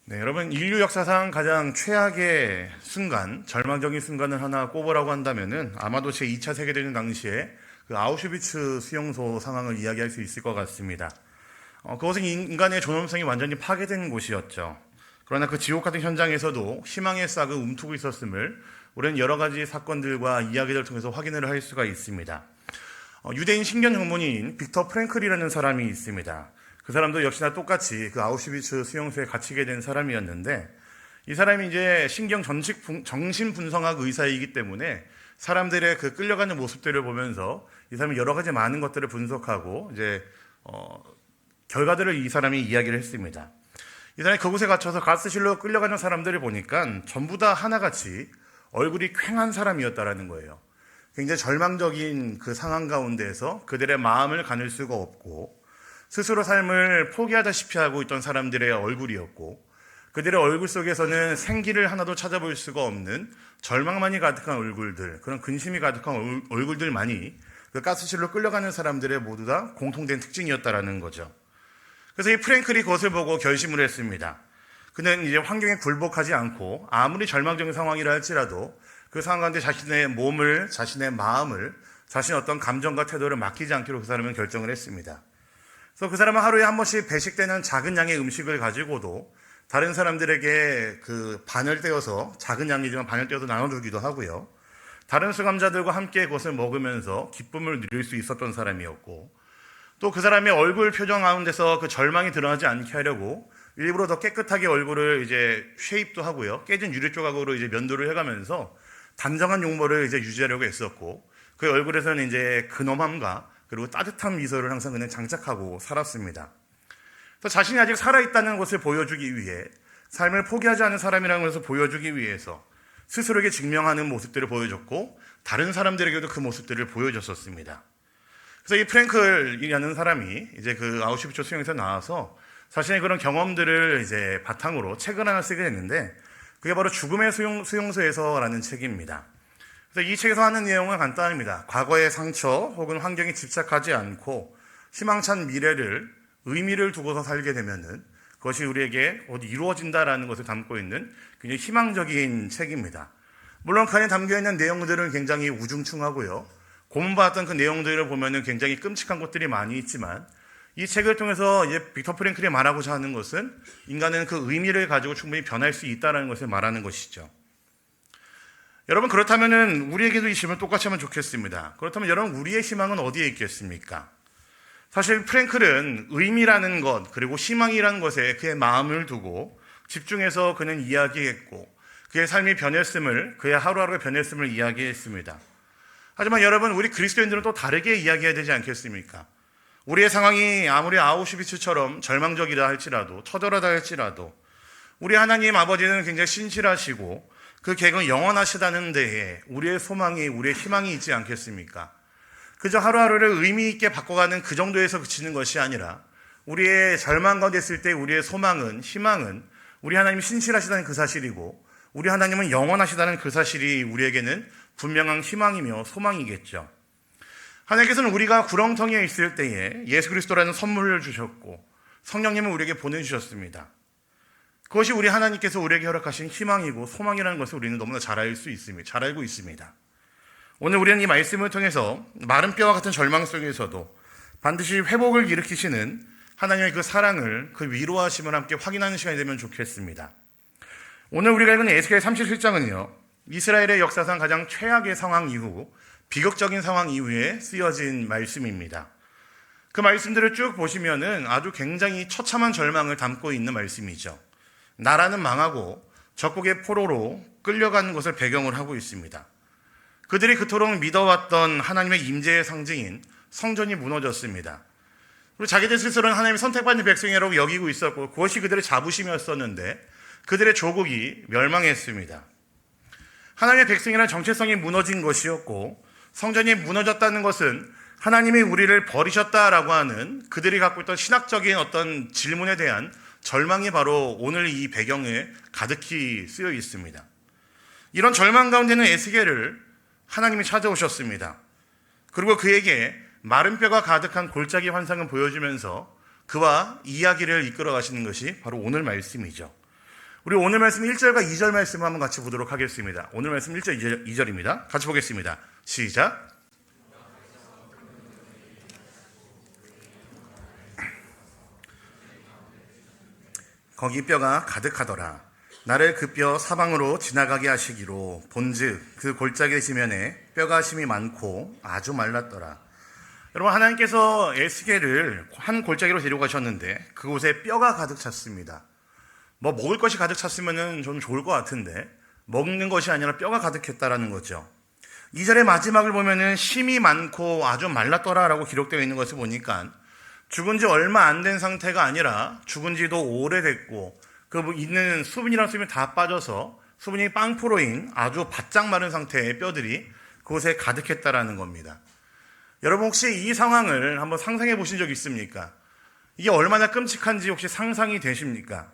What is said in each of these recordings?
네, 여러분 인류 역사상 가장 최악의 순간, 절망적인 순간을 하나 꼽으라고 한다면은 아마도 제2차 세계대전 당시에 그 아우슈비츠 수용소 상황을 이야기할 수 있을 것 같습니다. 그것은 인간의 존엄성이 완전히 파괴된 곳이었죠. 그러나 그 지옥 같은 현장에서도 희망의 싹을 움트고 있었음을 우리는 여러 가지 사건들과 이야기들을 통해서 확인을 할 수가 있습니다. 유대인 신견 전문의인 빅터 프랭클이라는 사람이 있습니다. 그 사람도 역시나 똑같이 그 아우슈비츠 수용소에 갇히게 된 사람이었는데, 이 사람이 이제 정신분석학 의사이기 때문에 사람들의 그 끌려가는 모습들을 보면서 이 사람이 여러 가지 많은 것들을 분석하고 이제 결과들을 이 사람이 이야기를 했습니다. 이 사람이 그곳에 갇혀서 가스실로 끌려가는 사람들을 보니까 전부 다 하나같이 얼굴이 퀭한 사람이었다라는 거예요. 굉장히 절망적인 그 상황 가운데에서 그들의 마음을 가눌 수가 없고 스스로 삶을 포기하다시피 하고 있던 사람들의 얼굴이었고, 그들의 얼굴 속에서는 생기를 하나도 찾아볼 수가 없는 절망만이 가득한 얼굴들, 그런 근심이 가득한 얼굴들만이 그 가스실로 끌려가는 사람들의 모두 다 공통된 특징이었다라는 거죠. 그래서 이 프랭클이 그것을 보고 결심을 했습니다. 그는 이제 환경에 굴복하지 않고 아무리 절망적인 상황이라 할지라도 그 상황 가운데 자신의 몸을, 자신의 마음을, 자신의 어떤 감정과 태도를 맡기지 않기로 그 사람은 결정을 했습니다. 그래서 그 사람은 하루에 한 번씩 배식되는 작은 양의 음식을 가지고도 다른 사람들에게 그 반을 떼어서, 작은 양이지만 반을 떼어서 나눠주기도 하고요. 다른 수감자들과 함께 그것을 먹으면서 기쁨을 누릴 수 있었던 사람이었고, 또 그 사람의 얼굴 표정 가운데서 그 절망이 드러나지 않게 하려고 일부러 더 깨끗하게 얼굴을 이제 쉐입도 하고요. 깨진 유리 조각으로 이제 면도를 해가면서 단정한 용모를 이제 유지하려고 했었고, 그 얼굴에서는 이제 근엄함과 그리고 따뜻한 미소를 항상 그냥 장착하고 살았습니다. 그래서 자신이 아직 살아있다는 것을 보여주기 위해, 삶을 포기하지 않은 사람이라는 것을 보여주기 위해서 스스로에게 증명하는 모습들을 보여줬고, 다른 사람들에게도 그 모습들을 보여줬었습니다. 그래서 이 프랭클이라는 사람이 이제 그 아우슈비츠 수용소에서 나와서 자신의 그런 경험들을 이제 바탕으로 책을 하나 쓰게 됐는데, 그게 바로 죽음의 수용소에서라는 책입니다. 그래서 이 책에서 하는 내용은 간단합니다. 과거의 상처 혹은 환경에 집착하지 않고 희망찬 미래를, 의미를 두고서 살게 되면은 그것이 우리에게 어디 이루어진다라는 것을 담고 있는 굉장히 희망적인 책입니다. 물론 그 안에 담겨있는 내용들은 굉장히 우중충하고요. 고문받았던 그 내용들을 보면은 굉장히 끔찍한 것들이 많이 있지만, 이 책을 통해서 이제 빅터 프랭클이 말하고자 하는 것은 인간은 그 의미를 가지고 충분히 변할 수 있다는 것을 말하는 것이죠. 여러분, 그렇다면은 우리에게도 이 질문 똑같이 하면 좋겠습니다. 그렇다면 여러분, 우리의 희망은 어디에 있겠습니까? 사실 프랭클은 의미라는 것, 그리고 희망이라는 것에 그의 마음을 두고 집중해서 그는 이야기했고, 그의 삶이 변했음을, 그의 하루하루가 변했음을 이야기했습니다. 하지만 여러분, 우리 그리스도인들은 또 다르게 이야기해야 되지 않겠습니까? 우리의 상황이 아무리 아우슈비츠처럼 절망적이다 할지라도, 처절하다 할지라도, 우리 하나님 아버지는 굉장히 신실하시고 그 계획은 영원하시다는 데에 우리의 소망이, 우리의 희망이 있지 않겠습니까? 그저 하루하루를 의미 있게 바꿔가는 그 정도에서 그치는 것이 아니라, 우리의 절망 가운데 있을 때 우리의 소망은, 희망은 우리 하나님이 신실하시다는 그 사실이고, 우리 하나님은 영원하시다는 그 사실이 우리에게는 분명한 희망이며 소망이겠죠. 하나님께서는 우리가 구렁텅이에 있을 때에 예수 그리스도라는 선물을 주셨고 성령님을 우리에게 보내주셨습니다. 그것이 우리 하나님께서 우리에게 허락하신 희망이고 소망이라는 것을 우리는 너무나 잘 알고 있습니다. 오늘 우리는 이 말씀을 통해서 마른 뼈와 같은 절망 속에서도 반드시 회복을 일으키시는 하나님의 그 사랑을, 그 위로하심을 함께 확인하는 시간이 되면 좋겠습니다. 오늘 우리가 읽은 에스겔 37장은요, 이스라엘의 역사상 가장 최악의 상황 이후, 비극적인 상황 이후에 쓰여진 말씀입니다. 그 말씀들을 쭉 보시면은 아주 굉장히 처참한 절망을 담고 있는 말씀이죠. 나라는 망하고 적국의 포로로 끌려가는 것을 배경으로 하고 있습니다. 그들이 그토록 믿어왔던 하나님의 임재의 상징인 성전이 무너졌습니다. 그리고 자기들 스스로는 하나님의 선택받은 백성이라고 여기고 있었고, 그것이 그들의 자부심이었었는데 그들의 조국이 멸망했습니다. 하나님의 백성이라는 정체성이 무너진 것이었고, 성전이 무너졌다는 것은 하나님이 우리를 버리셨다라고 하는 그들이 갖고 있던 신학적인 어떤 질문에 대한 절망이 바로 오늘 이 배경에 가득히 쓰여 있습니다. 이런 절망 가운데는 에스겔을 하나님이 찾아오셨습니다. 그리고 그에게 마른 뼈가 가득한 골짜기 환상을 보여주면서 그와 이야기를 이끌어 가시는 것이 바로 오늘 말씀이죠. 우리 오늘 말씀 1절과 2절 말씀 한번 같이 보도록 하겠습니다. 오늘 말씀 1절, 2절입니다. 같이 보겠습니다. 시작. 거기 뼈가 가득하더라. 나를 그 뼈 사방으로 지나가게 하시기로 본즉 그 골짜기 지면에 뼈가 심이 많고 아주 말랐더라. 여러분, 하나님께서 에스겔을 한 골짜기로 데려가셨는데 그곳에 뼈가 가득 찼습니다. 뭐 먹을 것이 가득 찼으면 좀 좋을 것 같은데 먹는 것이 아니라 뼈가 가득했다라는 거죠. 2절의 마지막을 보면은 심이 많고 아주 말랐더라라고 기록되어 있는 것을 보니까 죽은 지 얼마 안 된 상태가 아니라 죽은 지도 오래됐고 그 있는 수분이랑 수분이 다 빠져서 수분이 빵프로인 아주 바짝 마른 상태의 뼈들이 그곳에 가득했다라는 겁니다. 여러분, 혹시 이 상황을 한번 상상해 보신 적 있습니까? 이게 얼마나 끔찍한지 혹시 상상이 되십니까?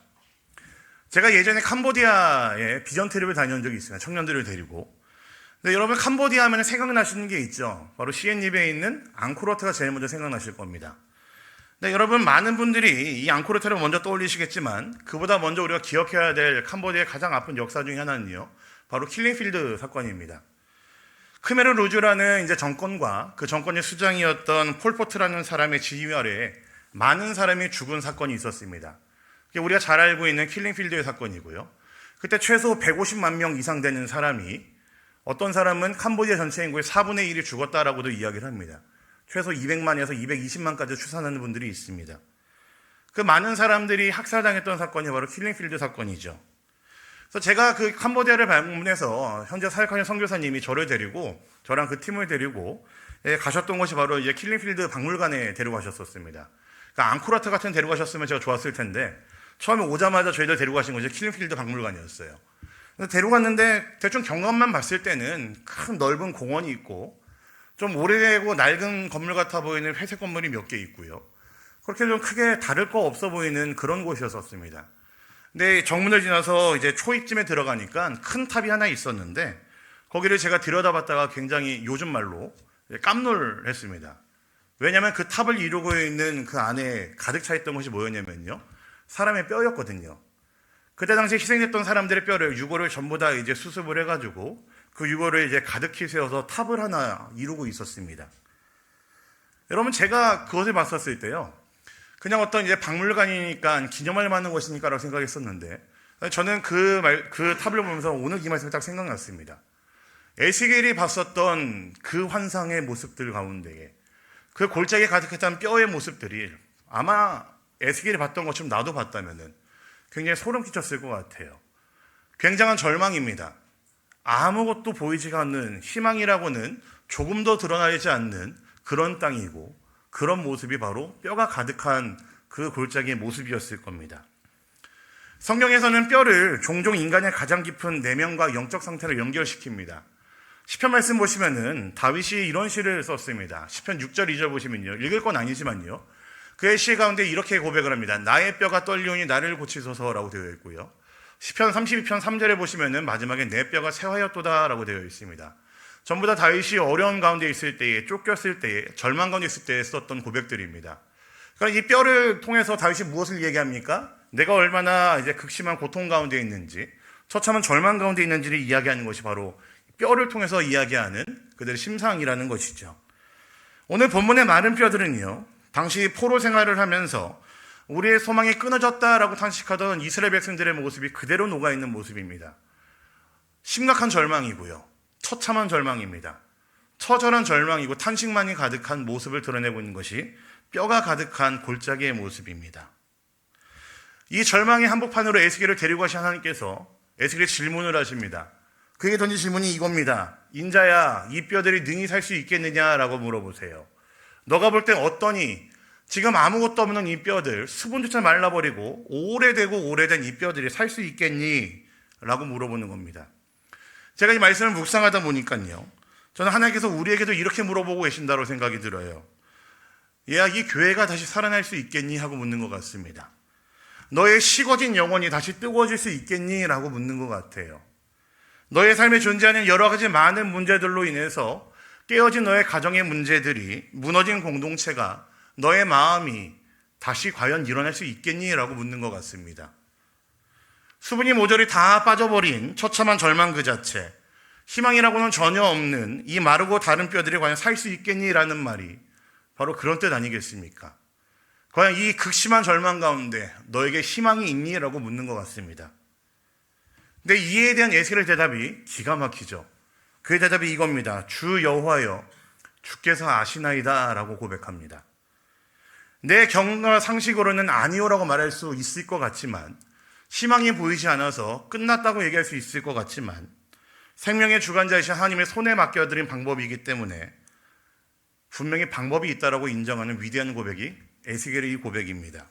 제가 예전에 캄보디아에 비전 트립을 다녀온 적이 있습니다. 청년들을 데리고. 근데 여러분, 캄보디아 하면 생각나시는 게 있죠. 바로 시엠립에 있는 앙코르와트가 제일 먼저 생각나실 겁니다. 네, 여러분, 많은 분들이 이 앙코르와트를 먼저 떠올리시겠지만 그보다 먼저 우리가 기억해야 될 캄보디아의 가장 아픈 역사 중에 하나는요, 바로 킬링필드 사건입니다. 크메르 루즈라는 이제 정권과 그 정권의 수장이었던 폴포트라는 사람의 지휘 아래에 많은 사람이 죽은 사건이 있었습니다. 우리가 잘 알고 있는 킬링필드의 사건이고요. 그때 최소 150만 명 이상 되는 사람이, 어떤 사람은 캄보디아 전체 인구의 4분의 1이 죽었다라고도 이야기를 합니다. 최소 200만에서 220만까지 추산하는 분들이 있습니다. 그 많은 사람들이 학살당했던 사건이 바로 킬링필드 사건이죠. 그래서 제가 그 캄보디아를 방문해서 현재 사역하는 선교사님이 저를 데리고, 저랑 그 팀을 데리고 가셨던 곳이 바로 이제 킬링필드 박물관에 데려가셨었습니다. 그러니까 앙코르와트 같은 데려가셨으면 제가 좋았을 텐데 처음에 오자마자 저희들 데려가신 곳이 킬링필드 박물관이었어요. 그래서 데려갔는데 대충 경관만 봤을 때는 큰 넓은 공원이 있고 좀 오래되고 낡은 건물 같아 보이는 회색 건물이 몇 개 있고요. 그렇게 좀 크게 다를 거 없어 보이는 그런 곳이었습니다. 근데 정문을 지나서 이제 초입쯤에 들어가니까 큰 탑이 하나 있었는데 거기를 제가 들여다봤다가 굉장히 요즘 말로 깜놀했습니다. 왜냐하면 그 탑을 이루고 있는 그 안에 가득 차 있던 것이 뭐였냐면요, 사람의 뼈였거든요. 그때 당시에 희생됐던 사람들의 뼈를, 유골을 전부 다 이제 수습을 해가지고 그 유골을 이제 가득히 세워서 탑을 하나 이루고 있었습니다. 여러분, 제가 그것을 봤었을 때요, 그냥 어떤 이제 박물관이니까 기념할 만한 것이니까라고 생각했었는데 저는 그 탑을 보면서 오늘 이 말씀이 딱 생각났습니다. 에스겔이 봤었던 그 환상의 모습들 가운데에 그 골짜기에 가득했던 뼈의 모습들이 아마 에스겔이 봤던 것처럼 나도 봤다면은 굉장히 소름 끼쳤을 것 같아요. 굉장한 절망입니다. 아무것도 보이지가 않는, 희망이라고는 조금도 드러나지 않는 그런 땅이고 그런 모습이 바로 뼈가 가득한 그 골짜기의 모습이었을 겁니다. 성경에서는 뼈를 종종 인간의 가장 깊은 내면과 영적 상태를 연결시킵니다. 시편 말씀 보시면은 다윗이 이런 시를 썼습니다. 시편 6절 2절 보시면요, 읽을 건 아니지만요, 그의 시 가운데 이렇게 고백을 합니다. 나의 뼈가 떨리오니 나를 고치소서라고 되어 있고요. 시편 32편 3절에 보시면은 마지막에 내 뼈가 쇠하였도다라고 되어 있습니다. 전부 다 다윗이 어려운 가운데 있을 때에, 쫓겼을 때에, 절망 가운데 있을 때에 썼던 고백들입니다. 그러니까 이 뼈를 통해서 다윗이 무엇을 얘기합니까? 내가 얼마나 이제 극심한 고통 가운데 있는지, 처참한 절망 가운데 있는지를 이야기하는 것이 바로 뼈를 통해서 이야기하는 그들의 심상이라는 것이죠. 오늘 본문의 많은 뼈들은요, 당시 포로 생활을 하면서 우리의 소망이 끊어졌다라고 탄식하던 이스라엘 백성들의 모습이 그대로 녹아있는 모습입니다. 심각한 절망이고요, 처참한 절망입니다. 처절한 절망이고 탄식만이 가득한 모습을 드러내고 있는 것이 뼈가 가득한 골짜기의 모습입니다. 이 절망의 한복판으로 에스겔을 데리고 가신 하나님께서 에스겔에 질문을 하십니다. 그에게 던진 질문이 이겁니다. 인자야, 이 뼈들이 능히 살 수 있겠느냐라고 물어보세요. 너가 볼 땐 어떠니? 지금 아무것도 없는 이 뼈들, 수분조차 말라버리고 오래되고 오래된 이 뼈들이 살 수 있겠니? 라고 물어보는 겁니다. 제가 이 말씀을 묵상하다 보니까요, 저는 하나님께서 우리에게도 이렇게 물어보고 계신다고 생각이 들어요. 얘야, 이 교회가 다시 살아날 수 있겠니? 하고 묻는 것 같습니다. 너의 식어진 영혼이 다시 뜨거워질 수 있겠니? 라고 묻는 것 같아요. 너의 삶에 존재하는 여러 가지 많은 문제들로 인해서 깨어진 너의 가정의 문제들이, 무너진 공동체가, 너의 마음이 다시 과연 일어날 수 있겠니? 라고 묻는 것 같습니다. 수분이 모조리 다 빠져버린 처참한 절망 그 자체, 희망이라고는 전혀 없는 이 마르고 다른 뼈들이 과연 살 수 있겠니라는 말이 바로 그런 뜻 아니겠습니까? 과연 이 극심한 절망 가운데 너에게 희망이 있니? 라고 묻는 것 같습니다. 근데 이에 대한 에스겔의 대답이 기가 막히죠. 그의 대답이 이겁니다. 주 여호와여, 주께서 아시나이다 라고 고백합니다. 내 경과 상식으로는 아니오라고 말할 수 있을 것 같지만, 희망이 보이지 않아서 끝났다고 얘기할 수 있을 것 같지만, 생명의 주관자이신 하나님의 손에 맡겨드린 방법이기 때문에 분명히 방법이 있다라고 인정하는 위대한 고백이 에스겔의 이 고백입니다.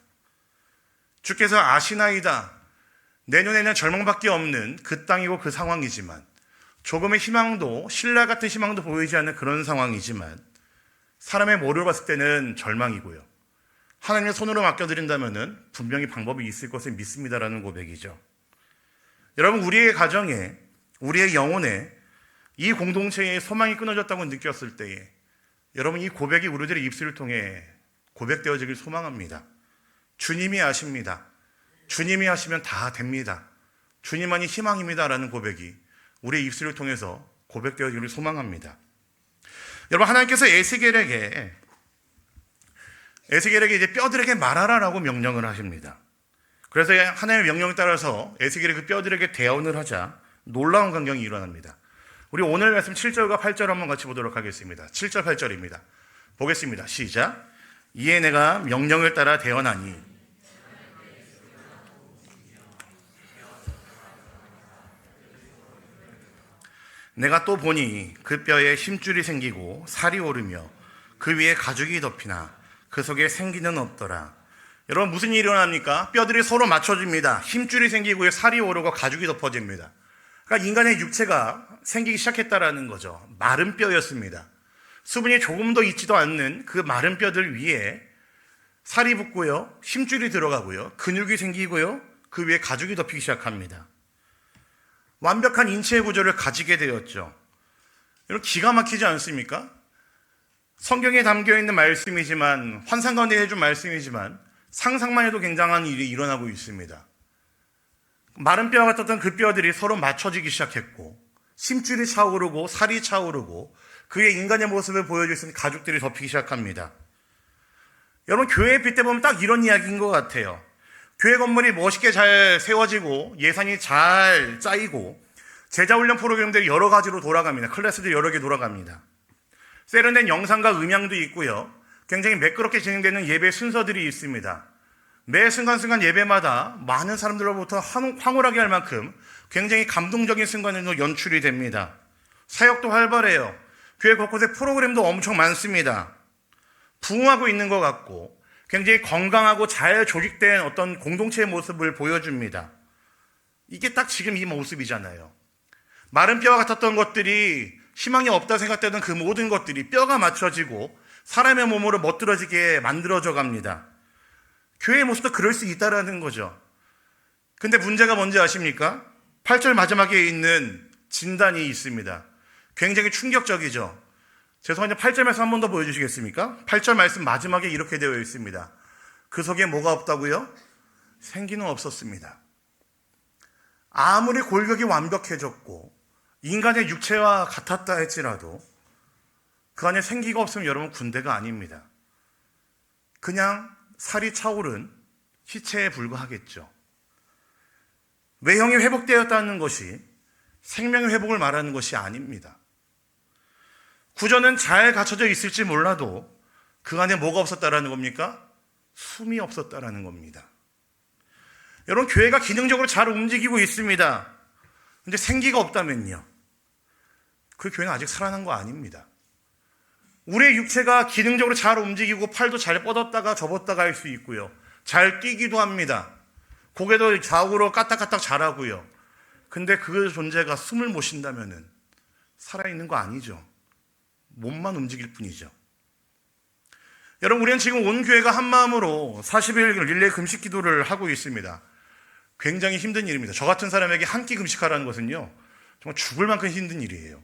주께서 아시나이다. 내 눈에는 절망밖에 없는 그 땅이고 그 상황이지만, 조금의 희망도, 신라 같은 희망도 보이지 않는 그런 상황이지만, 사람의 머리로 봤을 때는 절망이고요. 하나님의 손으로 맡겨드린다면 분명히 방법이 있을 것을 믿습니다라는 고백이죠. 여러분, 우리의 가정에, 우리의 영혼에 이 공동체의 소망이 끊어졌다고 느꼈을 때에 여러분, 이 고백이 우리들의 입술을 통해 고백되어지길 소망합니다. 주님이 아십니다. 주님이 하시면 다 됩니다. 주님만이 희망입니다라는 고백이 우리의 입술을 통해서 고백되어지기를 소망합니다. 여러분, 하나님께서 에스겔에게 이제 뼈들에게 말하라라고 명령을 하십니다. 그래서 하나님의 명령에 따라서 에스겔이 그 뼈들에게 대언을 하자 놀라운 광경이 일어납니다. 우리 오늘 말씀 7절과 8절 한번 같이 보도록 하겠습니다. 7절, 8절입니다. 보겠습니다. 시작. 이에 내가 명령을 따라 대언하니 내가 또 보니 그 뼈에 힘줄이 생기고 살이 오르며 그 위에 가죽이 덮이나 그 속에 생기는 없더라. 여러분, 무슨 일이 일어납니까? 뼈들이 서로 맞춰집니다. 힘줄이 생기고 살이 오르고 가죽이 덮어집니다. 그러니까 인간의 육체가 생기기 시작했다라는 거죠. 마른 뼈였습니다. 수분이 조금도 있지도 않는 그 마른 뼈들 위에 살이 붙고요, 힘줄이 들어가고요, 근육이 생기고요, 그 위에 가죽이 덮이기 시작합니다. 완벽한 인체의 구조를 가지게 되었죠. 여러분, 기가 막히지 않습니까? 성경에 담겨있는 말씀이지만, 환상 가운데 해준 말씀이지만 상상만 해도 굉장한 일이 일어나고 있습니다. 마른 뼈 같았던 그 뼈들이 서로 맞춰지기 시작했고, 심줄이 차오르고 살이 차오르고 그의 인간의 모습을 보여줄 수 있는 가죽들이 덮이기 시작합니다. 여러분, 교회에 빗대보면 딱 이런 이야기인 것 같아요. 교회 건물이 멋있게 잘 세워지고 예산이 잘 짜이고 제자훈련 프로그램들이 여러 가지로 돌아갑니다. 클래스들이 여러 개 돌아갑니다. 세련된 영상과 음향도 있고요, 굉장히 매끄럽게 진행되는 예배 순서들이 있습니다. 매 순간순간 예배마다 많은 사람들로부터 황홀하게 할 만큼 굉장히 감동적인 순간으로 연출이 됩니다. 사역도 활발해요. 교회 곳곳에 프로그램도 엄청 많습니다. 부흥하고 있는 것 같고 굉장히 건강하고 잘 조직된 어떤 공동체의 모습을 보여줍니다. 이게 딱 지금 이 모습이잖아요. 마른 뼈와 같았던 것들이 희망이 없다 생각되던 그 모든 것들이 뼈가 맞춰지고 사람의 몸으로 멋들어지게 만들어져 갑니다. 교회의 모습도 그럴 수 있다라는 거죠. 근데 문제가 뭔지 아십니까? 8절 마지막에 있는 진단이 있습니다. 굉장히 충격적이죠. 죄송한데 8절 말씀 한 번 더 보여주시겠습니까? 8절 말씀 마지막에 이렇게 되어 있습니다. 그 속에 뭐가 없다고요? 생기는 없었습니다. 아무리 골격이 완벽해졌고 인간의 육체와 같았다 할지라도 그 안에 생기가 없으면 여러분, 군대가 아닙니다. 그냥 살이 차오른 시체에 불과하겠죠. 외형이 회복되었다는 것이 생명의 회복을 말하는 것이 아닙니다. 구조는 잘 갖춰져 있을지 몰라도 그 안에 뭐가 없었다라는 겁니까? 숨이 없었다라는 겁니다. 여러분, 교회가 기능적으로 잘 움직이고 있습니다. 근데 생기가 없다면요, 그 교회는 아직 살아난 거 아닙니다. 우리의 육체가 기능적으로 잘 움직이고 팔도 잘 뻗었다가 접었다가 할 수 있고요, 잘 뛰기도 합니다. 고개도 좌우로 까딱까딱 잘하고요. 근데 그 존재가 숨을 못 쉰다면 살아있는 거 아니죠. 몸만 움직일 뿐이죠. 여러분, 우리는 지금 온 교회가 한 마음으로 40일 릴레이 금식 기도를 하고 있습니다. 굉장히 힘든 일입니다. 저 같은 사람에게 한 끼 금식하라는 것은요, 정말 죽을 만큼 힘든 일이에요.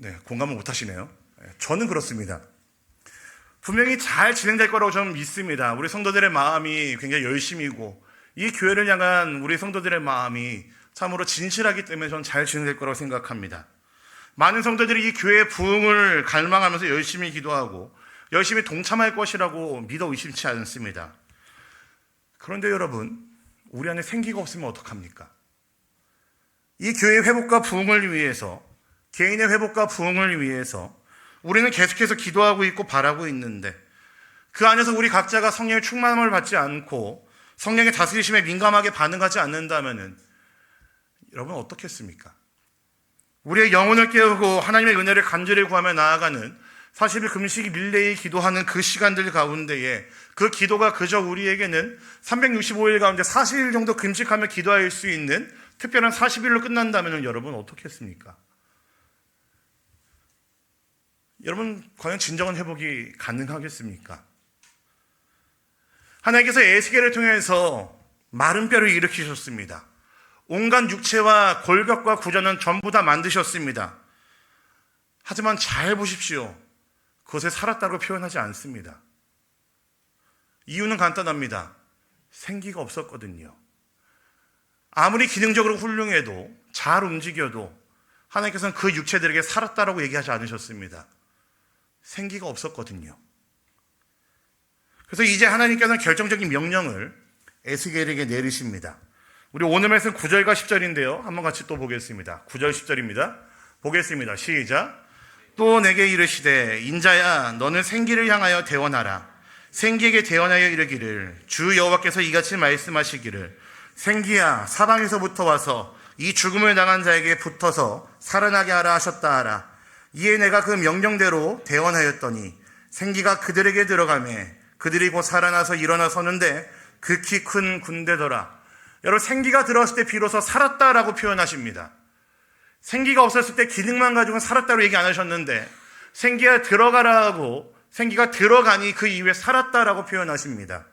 네, 공감을 못 하시네요. 저는 그렇습니다. 분명히 잘 진행될 거라고 저는 믿습니다. 우리 성도들의 마음이 굉장히 열심이고 이 교회를 향한 우리 성도들의 마음이 참으로 진실하기 때문에 저는 잘 진행될 거라고 생각합니다. 많은 성도들이 이 교회의 부흥을 갈망하면서 열심히 기도하고 열심히 동참할 것이라고 믿어 의심치 않습니다. 그런데 여러분, 우리 안에 생기가 없으면 어떡합니까? 이 교회의 회복과 부흥을 위해서, 개인의 회복과 부흥을 위해서 우리는 계속해서 기도하고 있고 바라고 있는데, 그 안에서 우리 각자가 성령의 충만함을 받지 않고 성령의 다스리심에 민감하게 반응하지 않는다면 여러분 어떻겠습니까? 우리의 영혼을 깨우고 하나님의 은혜를 간절히 구하며 나아가는 40일 금식 릴레이 기도하는 그 시간들 가운데에 그 기도가 그저 우리에게는 365일 가운데 40일 정도 금식하며 기도할 수 있는 특별한 40일로 끝난다면 여러분 어떻겠습니까? 여러분 과연 진정한 회복이 가능하겠습니까? 하나님께서 에스겔을 통해서 마른 뼈를 일으키셨습니다. 온갖 육체와 골격과 구전은 전부 다 만드셨습니다. 하지만 잘 보십시오. 그것에 살았다고 표현하지 않습니다. 이유는 간단합니다. 생기가 없었거든요. 아무리 기능적으로 훌륭해도 잘 움직여도 하나님께서는 그 육체들에게 살았다라고 얘기하지 않으셨습니다. 생기가 없었거든요. 그래서 이제 하나님께서는 결정적인 명령을 에스겔에게 내리십니다. 우리 오늘 말씀 9절과 10절인데요. 한번 같이 또 보겠습니다. 9절 10절입니다. 보겠습니다. 시작. 또 내게 이르시되 인자야 너는 생기를 향하여 대언하라. 생기에게 대언하여 이르기를 주 여호와께서 이같이 말씀하시기를 생기야 사방에서부터 와서 이 죽음을 당한 자에게 붙어서 살아나게 하라 하셨다 하라. 이에 내가 그 명령대로 대언하였더니 생기가 그들에게 들어가매 그들이 곧 살아나서 일어나 서는데 극히 큰 군대더라. 여러분 생기가 들어왔을 때 비로소 살았다라고 표현하십니다. 생기가 없었을 때 기능만 가지고는 살았다고 얘기 안 하셨는데 생기가 들어가라고 생기가 들어가니 그 이후에 살았다라고 표현하십니다.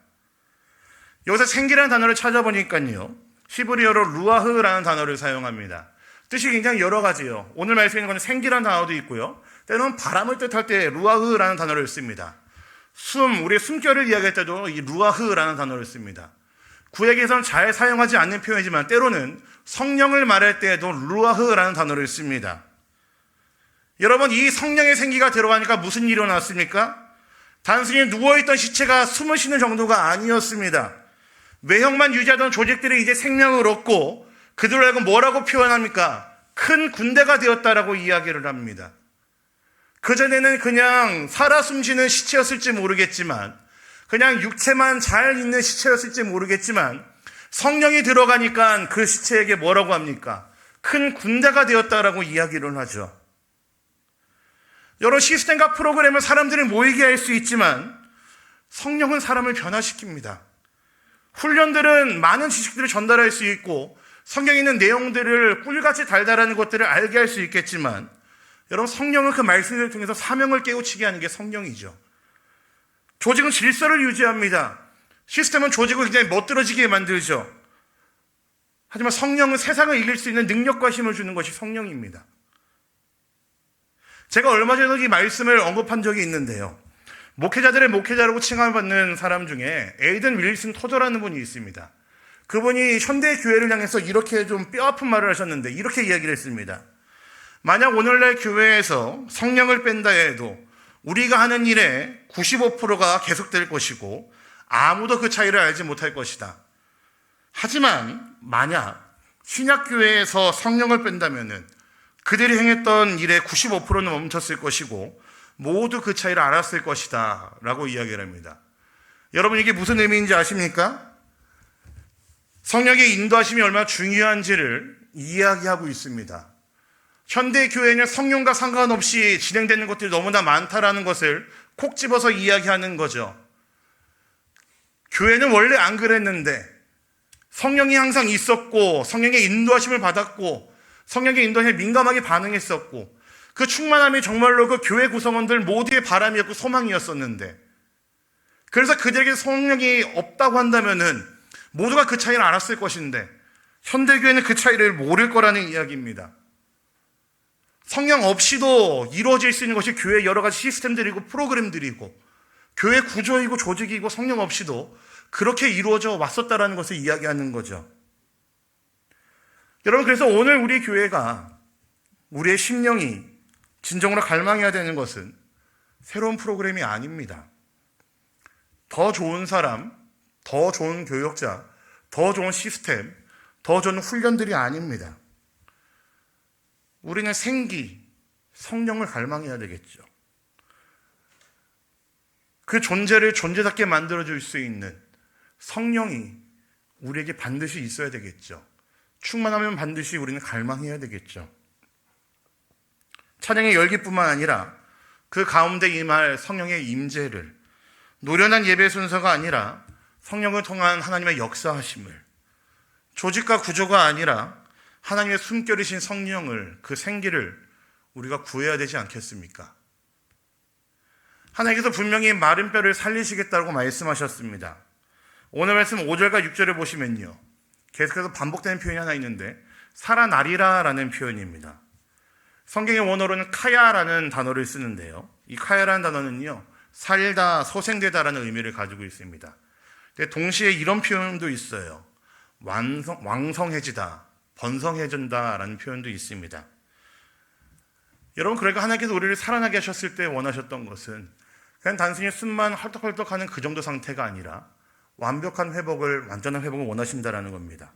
여기서 생기라는 단어를 찾아보니까요. 히브리어로 루아흐라는 단어를 사용합니다. 뜻이 굉장히 여러 가지요. 오늘 말씀에 있는 건 생기라는 단어도 있고요. 때로는 바람을 뜻할 때 루아흐라는 단어를 씁니다. 우리의 숨결을 이야기할 때도 이 루아흐라는 단어를 씁니다. 구약에서는 잘 사용하지 않는 표현이지만 때로는 성령을 말할 때에도 루아흐라는 단어를 씁니다. 여러분 이 성령의 생기가 들어가니까 무슨 일이 일어났습니까? 단순히 누워있던 시체가 숨을 쉬는 정도가 아니었습니다. 외형만 유지하던 조직들이 이제 생명을 얻고 그들을 알고 뭐라고 표현합니까? 큰 군대가 되었다라고 이야기를 합니다. 그전에는 그냥 살아 숨쉬는 시체였을지 모르겠지만 그냥 육체만 잘 있는 시체였을지 모르겠지만 성령이 들어가니까 그 시체에게 뭐라고 합니까? 큰 군대가 되었다라고 이야기를 하죠. 여러 시스템과 프로그램을 사람들이 모이게 할 수 있지만 성령은 사람을 변화시킵니다. 훈련들은 많은 지식들을 전달할 수 있고 성경에 있는 내용들을 꿀같이 달달하는 것들을 알게 할 수 있겠지만 여러분 성령은 그 말씀을 통해서 사명을 깨우치게 하는 게 성령이죠. 조직은 질서를 유지합니다. 시스템은 조직을 굉장히 멋들어지게 만들죠. 하지만 성령은 세상을 이길 수 있는 능력과 힘을 주는 것이 성령입니다. 제가 얼마 전에 이 말씀을 언급한 적이 있는데요. 목회자들의 목회자라고 칭함받는 사람 중에 에이든 윌슨 토저라는 분이 있습니다. 그분이 현대 교회를 향해서 이렇게 좀 뼈아픈 말을 하셨는데 이렇게 이야기를 했습니다. 만약 오늘날 교회에서 성령을 뺀다 해도 우리가 하는 일의 95%가 계속될 것이고 아무도 그 차이를 알지 못할 것이다. 하지만 만약 신약교회에서 성령을 뺀다면은 그들이 행했던 일의 95%는 멈췄을 것이고 모두 그 차이를 알았을 것이다 라고 이야기를 합니다. 여러분 이게 무슨 의미인지 아십니까? 성령의 인도하심이 얼마나 중요한지를 이야기하고 있습니다. 현대 교회는 성령과 상관없이 진행되는 것들이 너무나 많다라는 것을 콕 집어서 이야기하는 거죠. 교회는 원래 안 그랬는데 성령이 항상 있었고 성령의 인도하심을 받았고 성령의 인도에 민감하게 반응했었고 그 충만함이 정말로 그 교회 구성원들 모두의 바람이었고 소망이었었는데 그래서 그들에게 성령이 없다고 한다면은 모두가 그 차이를 알았을 것인데 현대교회는 그 차이를 모를 거라는 이야기입니다. 성령 없이도 이루어질 수 있는 것이 교회의 여러 가지 시스템들이고 프로그램들이고 교회 구조이고 조직이고 성령 없이도 그렇게 이루어져 왔었다라는 것을 이야기하는 거죠. 여러분, 그래서 오늘 우리 교회가, 우리의 심령이 진정으로 갈망해야 되는 것은 새로운 프로그램이 아닙니다. 더 좋은 사람, 더 좋은 교역자, 더 좋은 시스템, 더 좋은 훈련들이 아닙니다. 우리는 생기, 성령을 갈망해야 되겠죠. 그 존재를 존재답게 만들어줄 수 있는 성령이 우리에게 반드시 있어야 되겠죠. 충만하면 반드시 우리는 갈망해야 되겠죠. 찬양의 열기뿐만 아니라 그 가운데 임할 성령의 임재를, 노련한 예배 순서가 아니라 성령을 통한 하나님의 역사하심을, 조직과 구조가 아니라 하나님의 숨결이신 성령을, 그 생기를 우리가 구해야 되지 않겠습니까? 하나님께서 분명히 마른 뼈를 살리시겠다고 말씀하셨습니다. 오늘 말씀 5절과 6절을 보시면요, 계속해서 반복되는 표현이 하나 있는데 살아나리라 라는 표현입니다. 성경의 원어로는 카야라는 단어를 쓰는데요, 이 카야라는 단어는요, 살다, 소생되다라는 의미를 가지고 있습니다. 근데 동시에 이런 표현도 있어요. 왕성해지다, 번성해진다라는 표현도 있습니다. 여러분, 그러니까 하나님께서 우리를 살아나게 하셨을 때 원하셨던 것은 그냥 단순히 숨만 헐떡헐떡하는 그 정도 상태가 아니라 완벽한 회복을, 완전한 회복을 원하신다라는 겁니다.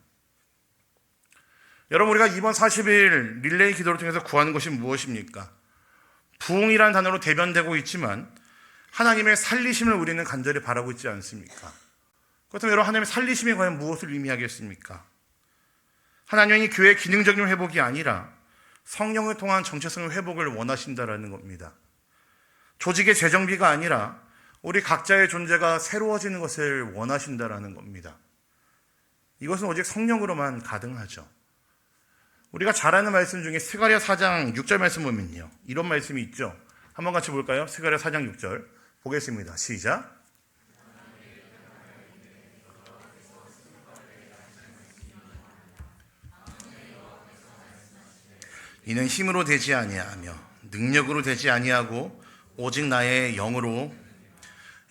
여러분, 우리가 이번 40일 릴레이 기도를 통해서 구하는 것이 무엇입니까? 부흥이라는 단어로 대변되고 있지만 하나님의 살리심을 우리는 간절히 바라고 있지 않습니까? 그렇다면 여러분, 하나님의 살리심이 과연 무엇을 의미하겠습니까? 하나님이 교회의 기능적인 회복이 아니라 성령을 통한 정체성의 회복을 원하신다라는 겁니다. 조직의 재정비가 아니라 우리 각자의 존재가 새로워지는 것을 원하신다라는 겁니다. 이것은 오직 성령으로만 가능하죠. 우리가 잘 아는 말씀 중에 스가랴 4장 6절 말씀 보면요, 이런 말씀이 있죠. 한번 같이 볼까요? 스가랴 4장 6절 보겠습니다. 시작. 이는 힘으로 되지 아니하며 능력으로 되지 아니하고 오직 나의 영으로.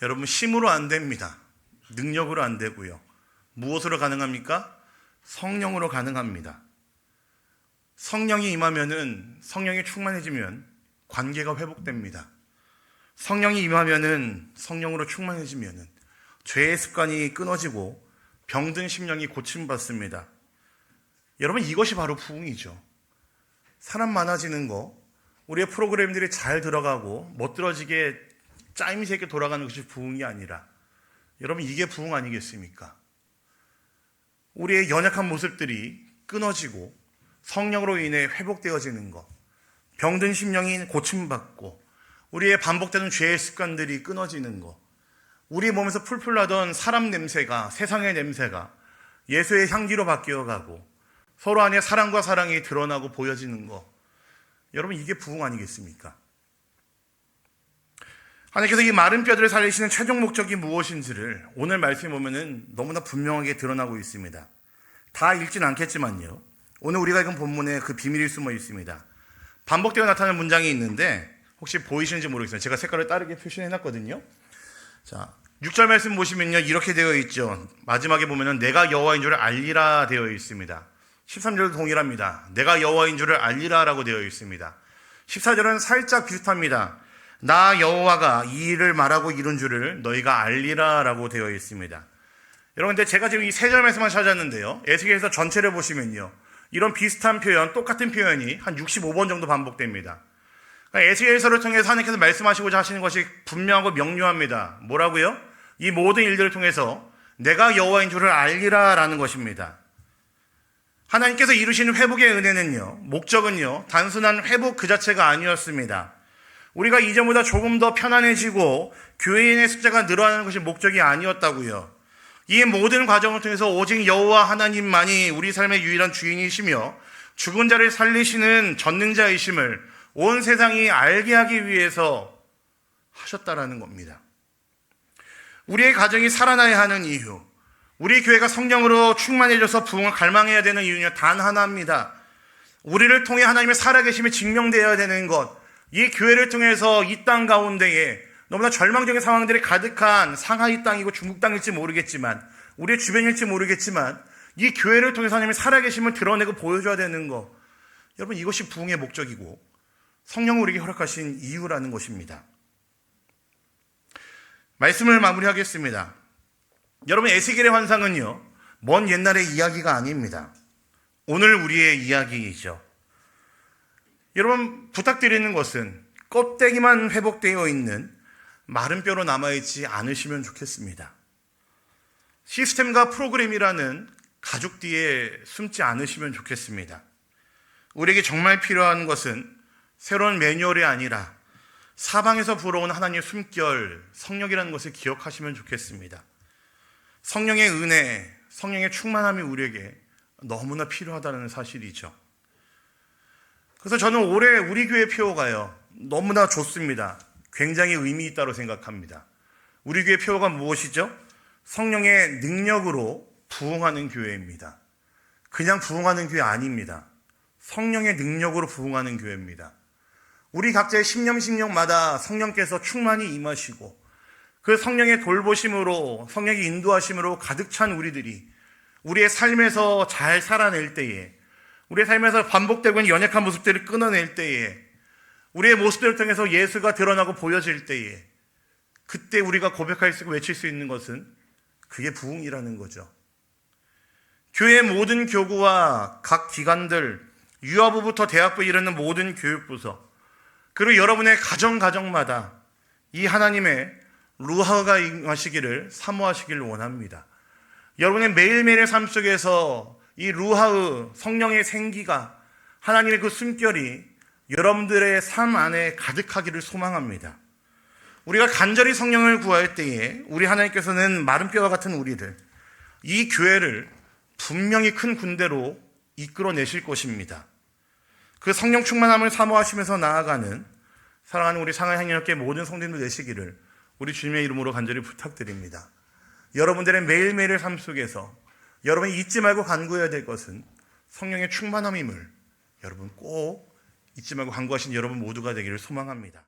여러분, 힘으로 안 됩니다. 능력으로 안 되고요. 무엇으로 가능합니까? 성령으로 가능합니다. 성령이 임하면은, 성령이 충만해지면 관계가 회복됩니다. 성령이 임하면은, 성령으로 충만해지면은 죄의 습관이 끊어지고 병든 심령이 고침받습니다. 여러분, 이것이 바로 부흥이죠. 사람 많아지는 거, 우리의 프로그램들이 잘 들어가고 멋들어지게 짜임새 있게 돌아가는 것이 부흥이 아니라, 여러분, 이게 부흥 아니겠습니까? 우리의 연약한 모습들이 끊어지고 성령으로 인해 회복되어지는 것, 병든 심령이 고침받고 우리의 반복되는 죄의 습관들이 끊어지는 것, 우리 몸에서 풀풀 나던 사람 냄새가, 세상의 냄새가 예수의 향기로 바뀌어가고 서로 안에 사랑과 사랑이 드러나고 보여지는 것, 여러분, 이게 부흥 아니겠습니까? 하나님께서 이 마른 뼈들을 살리시는 최종 목적이 무엇인지를 오늘 말씀에 보면은 너무나 분명하게 드러나고 있습니다. 다 읽진 않겠지만요, 오늘 우리가 읽은 본문에 그 비밀이 숨어 있습니다. 반복되어 나타나는 문장이 있는데 혹시 보이시는지 모르겠어요. 제가 색깔을 다르게 표시해놨거든요. 자, 6절 말씀 보시면요, 이렇게 되어 있죠. 마지막에 보면은 내가 여호와인 줄을 알리라 되어 있습니다. 13절도 동일합니다. 내가 여호와인 줄을 알리라 라고 되어 있습니다. 14절은 살짝 비슷합니다. 나 여호와가 이 일을 말하고 이룬 줄을 너희가 알리라 라고 되어 있습니다. 여러분, 근데 제가 지금 이 세 절 말씀만 찾았는데요, 에스겔서 전체를 보시면요, 이런 비슷한 표현, 똑같은 표현이 한 65번 정도 반복됩니다. 그러니까 에스겔서를 통해서 하나님께서 말씀하시고자 하시는 것이 분명하고 명료합니다. 뭐라고요? 이 모든 일들을 통해서 내가 여호와인 줄을 알리라 라는 것입니다. 하나님께서 이루시는 회복의 은혜는요, 목적은요, 단순한 회복 그 자체가 아니었습니다. 우리가 이전보다 조금 더 편안해지고 교회인의 숫자가 늘어나는 것이 목적이 아니었다고요. 이 모든 과정을 통해서 오직 여호와 하나님만이 우리 삶의 유일한 주인이시며 죽은 자를 살리시는 전능자이심을 온 세상이 알게 하기 위해서 하셨다라는 겁니다. 우리의 가정이 살아나야 하는 이유, 우리 교회가 성령으로 충만해져서 부흥을 갈망해야 되는 이유는 단 하나입니다. 우리를 통해 하나님의 살아계심이 증명되어야 되는 것, 이 교회를 통해서 이 땅 가운데에 너무나 절망적인 상황들이 가득한 상하이 땅이고 중국 땅일지 모르겠지만, 우리의 주변일지 모르겠지만, 이 교회를 통해서 하나님이 살아계심을 드러내고 보여줘야 되는 거, 여러분, 이것이 부흥의 목적이고 성령을 우리에게 허락하신 이유라는 것입니다. 말씀을 마무리하겠습니다. 여러분, 에스겔의 환상은요, 먼 옛날의 이야기가 아닙니다. 오늘 우리의 이야기이죠. 여러분, 부탁드리는 것은 껍데기만 회복되어 있는 마른 뼈로 남아있지 않으시면 좋겠습니다. 시스템과 프로그램이라는 가죽 뒤에 숨지 않으시면 좋겠습니다. 우리에게 정말 필요한 것은 새로운 매뉴얼이 아니라 사방에서 불어온 하나님의 숨결, 성령이라는 것을 기억하시면 좋겠습니다. 성령의 은혜, 성령의 충만함이 우리에게 너무나 필요하다는 사실이죠. 그래서 저는 올해 우리 교회 표어가요, 너무나 좋습니다. 굉장히 의미 있다고 생각합니다. 우리 교회 표어가 무엇이죠? 성령의 능력으로 부흥하는 교회입니다. 그냥 부흥하는 교회 아닙니다. 성령의 능력으로 부흥하는 교회입니다. 우리 각자의 심령마다 성령께서 충만히 임하시고 그 성령의 돌보심으로, 성령의 인도하심으로 가득 찬 우리들이 우리의 삶에서 잘 살아낼 때에, 우리의 삶에서 반복되고 있는 연약한 모습들을 끊어낼 때에, 우리의 모습들을 통해서 예수가 드러나고 보여질 때에, 그때 우리가 고백할 수 있고 외칠 수 있는 것은 그게 부흥이라는 거죠. 교회의 모든 교구와 각 기관들, 유아부부터 대학부 이르는 모든 교육부서, 그리고 여러분의 가정마다 이 하나님의 루하가 임하시기를 사모하시기를 원합니다. 여러분의 매일매일의 삶 속에서 이 루하의 성령의 생기가, 하나님의 그 숨결이 여러분들의 삶 안에 가득하기를 소망합니다. 우리가 간절히 성령을 구할 때에 우리 하나님께서는 마른 뼈와 같은 우리를, 이 교회를 분명히 큰 군대로 이끌어내실 것입니다. 그 성령 충만함을 사모하시면서 나아가는 사랑하는 우리 상하이향연합회 모든 성도님들 되시기를 우리 주님의 이름으로 간절히 부탁드립니다. 여러분들의 매일매일의 삶 속에서 여러분이 잊지 말고 간구해야 될 것은 성령의 충만함임을 여러분 꼭 잊지 말고 간구하신 여러분 모두가 되기를 소망합니다.